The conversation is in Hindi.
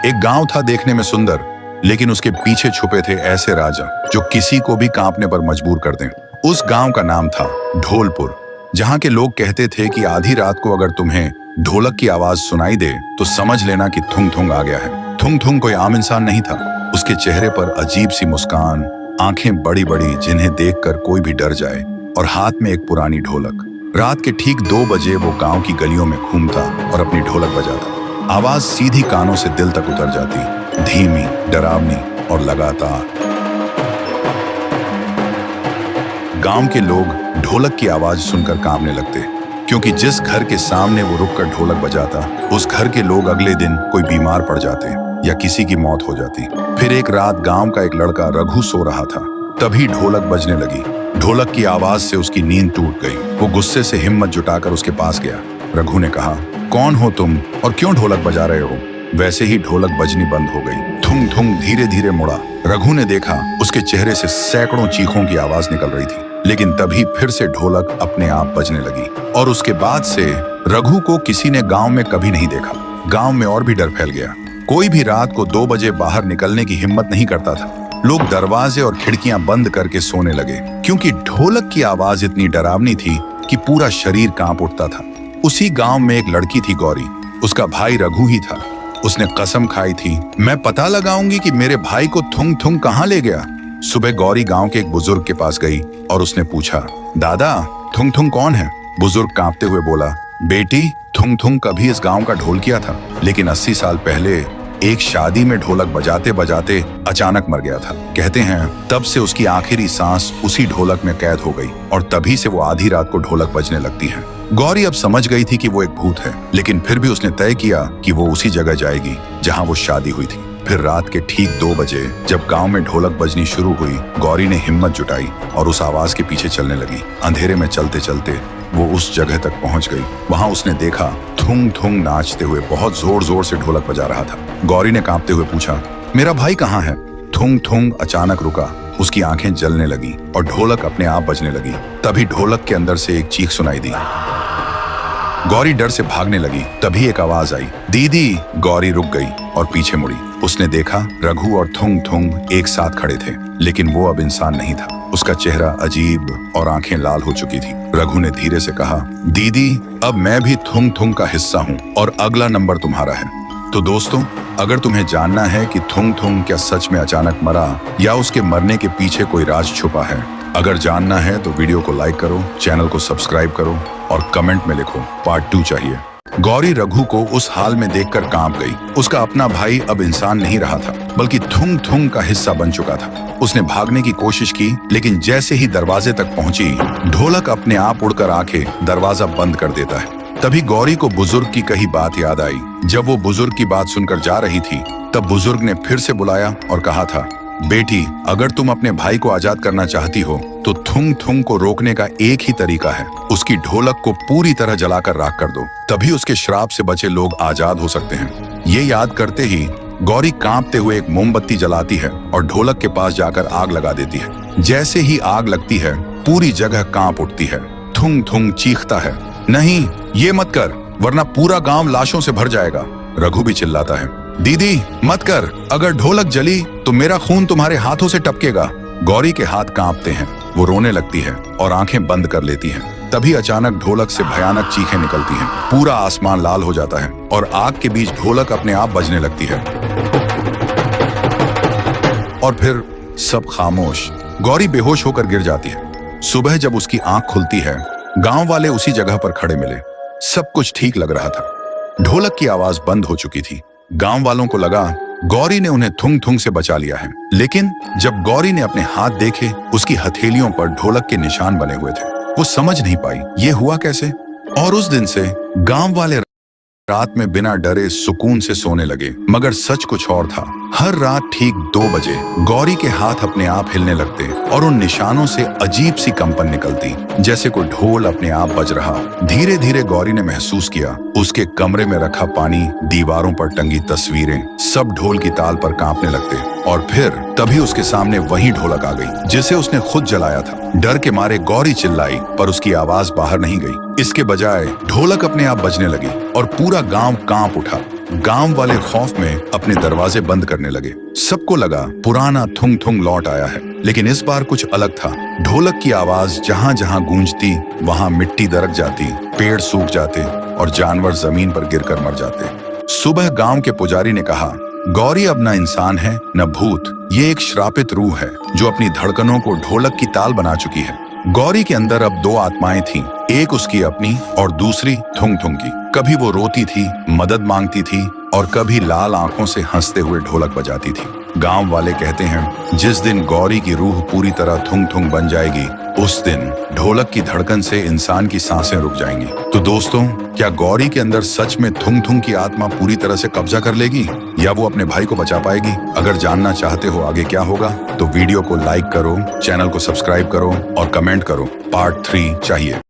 एक गांव था देखने में सुंदर, लेकिन उसके पीछे छुपे थे ऐसे राजा जो किसी को भी कांपने पर मजबूर कर दें। उस गांव का नाम था ढोलपुर, जहां के लोग कहते थे कि आधी रात को अगर तुम्हें ढोलक की आवाज सुनाई दे तो समझ लेना कि थुंग थुंग आ गया है। थुंग थुंग कोई आम इंसान नहीं था। उसके चेहरे पर अजीब सी मुस्कान, आंखें बड़ी बड़ी जिन्हें देखकर कोई भी डर जाए, और हाथ में एक पुरानी ढोलक। रात के ठीक 2 बजे वो गांव की गलियों में घूमता और अपनी ढोलक बजाता। आवाज सीधी कानों से दिल तक उतर जाती, धीमी, डरावनी और लगातार। गांव के लोग ढोलक की आवाज सुनकर कांपने लगते, क्योंकि जिस घर के सामने वो रुककर ढोलक बजाता, उस घर के लोग अगले दिन कोई बीमार पड़ जाते या किसी की मौत हो जाती। फिर एक रात गांव का एक लड़का रघु सो रहा था, तभी ढोलक बजने लगी। ढोलक की आवाज से उसकी नींद टूट गई। वो गुस्से से हिम्मत जुटाकर उसके पास गया। रघु ने कहा, कौन हो तुम और क्यों ढोलक बजा रहे हो? वैसे ही ढोलक बजनी बंद हो गई। थुंग थुंग धीरे धीरे मुड़ा। रघु ने देखा उसके चेहरे से सैकड़ों चीखों की आवाज निकल रही थी, लेकिन तभी फिर से ढोलक अपने आप बजने लगी। और उसके बाद से रघु को किसी ने गांव में कभी नहीं देखा। गांव में और भी डर फैल गया। कोई भी रात को 2 बजे बाहर निकलने की हिम्मत नहीं करता था। लोग दरवाजे और खिड़कियां बंद करके सोने लगे, क्योंकि ढोलक की आवाज इतनी डरावनी थी कि पूरा शरीर कांप उठता था। उसी गांव में एक लड़की थी, गौरी। उसका भाई रघु ही था। उसने कसम खाई थी, मैं पता लगाऊंगी कि मेरे भाई को थुंग थुंग कहां ले गया। सुबह गौरी गांव के एक बुजुर्ग के पास गई और उसने पूछा, दादा, थुंग थुंग कौन है? बुजुर्ग कांपते हुए बोला, बेटी, थुंग थुंग कभी इस गांव का ढोल किया था, लेकिन 80 साल पहले एक शादी में ढोलक बजाते बजाते अचानक मर गया था। कहते हैं तब से उसकी आखिरी सांस उसी ढोलक में कैद हो गई, और तभी से वो आधी रात को ढोलक बजने लगती है। गौरी अब समझ गई थी कि वो एक भूत है, लेकिन फिर भी उसने तय किया कि वो उसी जगह जाएगी जहां वो शादी हुई थी। फिर रात के ठीक 2 बजे जब गांव में ढोलक बजनी शुरू हुई, गौरी ने हिम्मत जुटाई और उस आवाज के पीछे चलने लगी। अंधेरे में चलते चलते वो उस जगह तक पहुंच गई। वहां उसने देखा थुंग थुंग नाचते हुए बहुत जोर जोर से ढोलक बजा रहा था। गौरी ने कांपते हुए पूछा, मेरा भाई कहाँ है? थुंग थुंग अचानक रुका। उसकी आंखें जलने लगी और ढोलक अपने आप बजने लगी। तभी ढोलक के अंदर से एक चीख सुनाई दी। गौरी डर से भागने लगी। तभी एक आवाज आई, दीदी। गौरी रुक गई और पीछे मुड़ी। उसने देखा रघु और थुंग थुंग एक साथ खड़े थे, लेकिन वो अब इंसान नहीं था। उसका चेहरा अजीब और आंखें लाल हो चुकी थी। रघु ने धीरे से कहा, दीदी, अब मैं भी थुंग थुंग का हिस्सा हूँ और अगला नंबर तुम्हारा है। तो दोस्तों, अगर तुम्हें जानना है कि थुंग थुंग क्या सच में अचानक मरा या उसके मरने के पीछे कोई राज छुपा है, अगर जानना है तो वीडियो को लाइक करो, चैनल को सब्सक्राइब करो और कमेंट में लिखो पार्ट 2 चाहिए। गौरी रघु को उस हाल में देखकर कांप गई। उसका अपना भाई अब इंसान नहीं रहा था, बल्कि थुंग थुंग का हिस्सा बन चुका था। उसने भागने की कोशिश की, लेकिन जैसे ही दरवाजे तक पहुंची, ढोलक अपने आप उड़कर आके दरवाजा बंद कर देता है। तभी गौरी को बुजुर्ग की कही बात याद आई। जब वो बुजुर्ग की बात सुनकर जा रही थी, तब बुजुर्ग ने फिर से बुलाया और कहा था, बेटी, अगर तुम अपने भाई को आजाद करना चाहती हो तो थुंग थुंग को रोकने का एक ही तरीका है, उसकी ढोलक को पूरी तरह जलाकर राख कर दो, तभी उसके श्राप से बचे लोग आजाद हो सकते हैं। ये याद करते ही गौरी कांपते हुए एक मोमबत्ती जलाती है और ढोलक के पास जाकर आग लगा देती है। जैसे ही आग लगती है, पूरी जगह कांप उठती है। थुंग थुंग चीखता है, नहीं, ये मत कर, वरना पूरा गांव लाशों से भर जाएगा। रघु भी चिल्लाता है, दीदी, मत कर, अगर ढोलक जली तो मेरा खून तुम्हारे हाथों से टपकेगा। गौरी के हाथ कांपते हैं। वो रोने लगती है और आंखें बंद कर लेती है। तभी अचानक ढोलक से भयानक चीखें निकलती हैं। पूरा आसमान लाल हो जाता है और आग के बीच ढोलक अपने आप बजने लगती है। और फिर सब खामोश। गौरी बेहोश होकर गिर जाती है। सुबह जब उसकी आंख खुलती है, गांव वाले उसी जगह पर खड़े मिले। सब कुछ ठीक लग रहा था। ढोलक की आवाज बंद हो चुकी थी। गांव वालों को लगा गौरी ने उन्हें थुंग थुंग से बचा लिया है, लेकिन जब गौरी ने अपने हाथ देखे, उसकी हथेलियों पर ढोलक के निशान बने हुए थे। वो समझ नहीं पाई ये हुआ कैसे। और उस दिन से गांव वाले रात में बिना डरे सुकून से सोने लगे। मगर सच कुछ और था। हर रात ठीक 2 बजे गौरी के हाथ अपने आप हिलने लगते और उन निशानों से अजीब सी कंपन निकलती, जैसे कोई ढोल अपने आप बज रहा। धीरे धीरे गौरी ने महसूस किया उसके कमरे में रखा पानी, दीवारों पर टंगी तस्वीरें, सब ढोल की ताल पर कांपने लगते। और फिर तभी उसके सामने वही ढोलक आ गई जिसे उसने खुद जलाया था। डर के मारे गौरी चिल्लाई, पर उसकी आवाज बाहर नहीं गई। इसके बजाय ढोलक अपने आप बजने लगी और पूरा गांव कांप उठा। गांव वाले खौफ में अपने दरवाजे बंद करने लगे। सबको लगा पुराना थुंग थुंग लौट आया है, लेकिन इस बार कुछ अलग था। ढोलक की आवाज जहां जहां गूंजती वहां मिट्टी दरक जाती, पेड़ सूख जाते और जानवर जमीन पर गिरकर मर जाते। सुबह गांव के पुजारी ने कहा, गौरी अब न इंसान है न भूत, ये एक श्रापित रूह है जो अपनी धड़कनों को ढोलक की ताल बना चुकी है। गौरी के अंदर अब दो आत्माएं थीं, एक उसकी अपनी और दूसरी थुंग थुंग की। कभी वो रोती थी, मदद मांगती थी और कभी लाल आंखों से हंसते हुए ढोलक बजाती थी। गांव वाले कहते हैं, जिस दिन गौरी की रूह पूरी तरह थुंग थुंग बन जाएगी, उस दिन ढोलक की धड़कन से इंसान की सांसें रुक जाएंगी। तो दोस्तों, क्या गौरी के अंदर सच में थुंग थुंग की आत्मा पूरी तरह से कब्जा कर लेगी या वो अपने भाई को बचा पाएगी? अगर जानना चाहते हो आगे क्या होगा तो वीडियो को लाइक करो, चैनल को सब्सक्राइब करो और कमेंट करो, पार्ट 3 चाहिए।